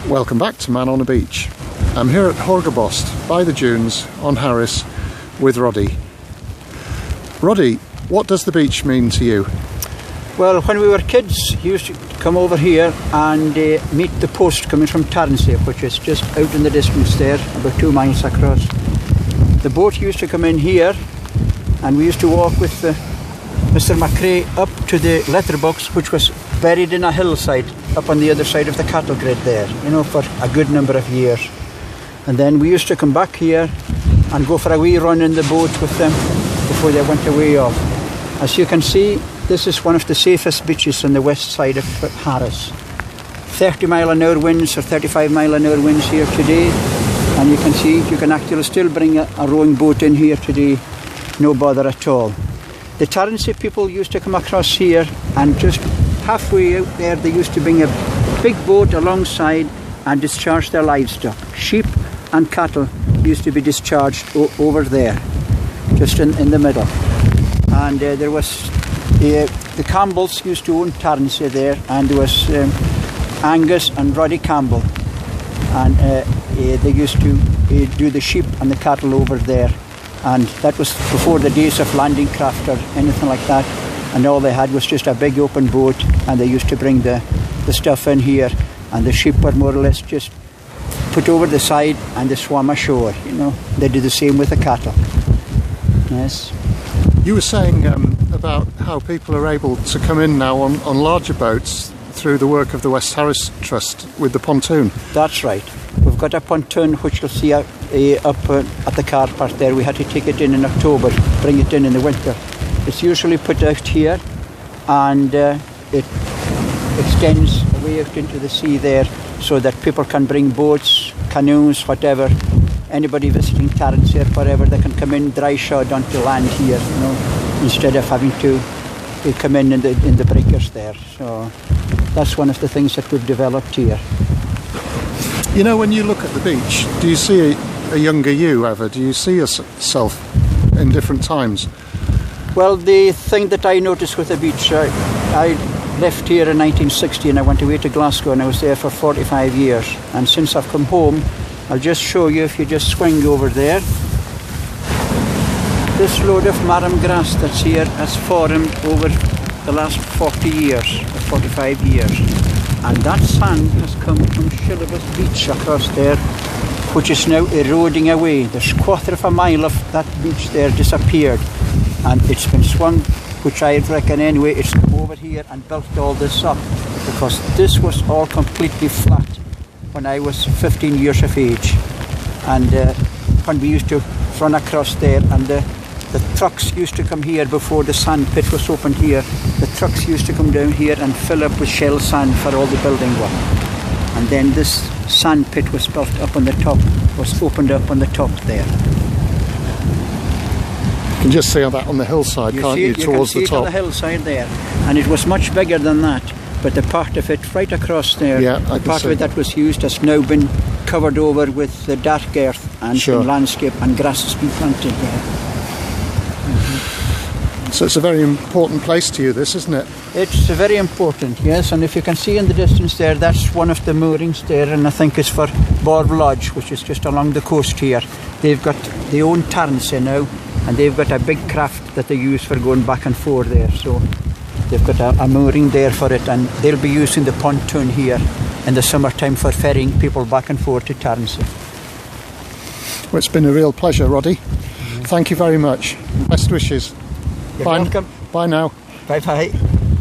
Welcome back to Man on a Beach. I'm here at Horgabost by the dunes on Harris with Roddy. Roddy, what does the beach mean to you? Well, when we were kids, you used to come over here and meet the post coming from Tarnsey, which is just out in the distance there, about 2 miles across. The boat used to come in here and we used to walk with Mr. McRae up to the letterbox, which was buried in a hillside up on the other side of the cattle grid there, you know, for a good number of years. And then we used to come back here and go for a wee run in the boat with them before they went away off. As you can see, this is one of the safest beaches on the west side of Harris. 30-mile-an-hour winds or 35-mile-an-hour winds here today, and you can see you can actually still bring a rowing boat in here today, no bother at all. The Tarnsey people used to come across here, and just halfway out there they used to bring a big boat alongside and discharge their livestock. Sheep and cattle used to be discharged over there, just in the middle. And there was the Campbells used to own Tarnsey there, and there was Angus and Roddy Campbell, and they used to do the sheep and the cattle over there. And that was before the days of landing craft or anything like that, and all they had was just a big open boat, and they used to bring the stuff in here, and the sheep were more or less just put over the side and they swam ashore, you know. They did the same with the cattle. Yes. You were saying about how people are able to come in now on larger boats through the work of the West Harris Trust with the pontoon. That's right. We've got a pontoon which you'll see up at the car park there. We had to take it in October, bring it in the winter. It's usually put out here, and it extends away out into the sea there, so that people can bring boats, canoes, whatever. Anybody visiting Tarnsey or wherever, they can come in dry shod onto land here, you know, instead of having to come in the breakers there. So that's one of the things that we've developed here. You know, when you look at the beach, do you see a younger you ever? Do you see yourself in different times? Well, the thing that I noticed with the beach, I left here in 1960 and I went away to Glasgow, and I was there for 45 years. And since I've come home, I'll just show you, if you just swing over there. This load of marram grass that's here has formed over the last 40 years, or 45 years. And that sand has come from Horgabost Beach across there, which is now eroding away. There's a quarter of a mile of that beach there disappeared, and it's been swung, which I reckon anyway, it's come over here and built all this up, because this was all completely flat when I was 15 years of age. And when we used to run across there, and the trucks used to come here before the sand pit was opened here. The trucks used to come down here and fill up with shell sand for all the building work. And then this sand pit was built up on the top, was opened up on the top there. You can just see that on the hillside, can't you, towards the top? You can see it on the hillside there. And it was much bigger than that, but the part of it right across there, the part of it that was used has now been covered over with the dark earth and landscape, and grass has been planted there. So it's a very important place to you, this, isn't it? It's very important, yes. And if you can see in the distance there, that's one of the moorings there, and I think it's for Borv Lodge, which is just along the coast here. They own Tarnsey now, and they've got a big craft that they use for going back and forth there. So they've got a mooring there for it, and they'll be using the pontoon here in the summertime for ferrying people back and forth to Tarnsey. Well, it's been a real pleasure, Roddy. Thank you very much. Best wishes. You're welcome. Bye now. Bye-bye.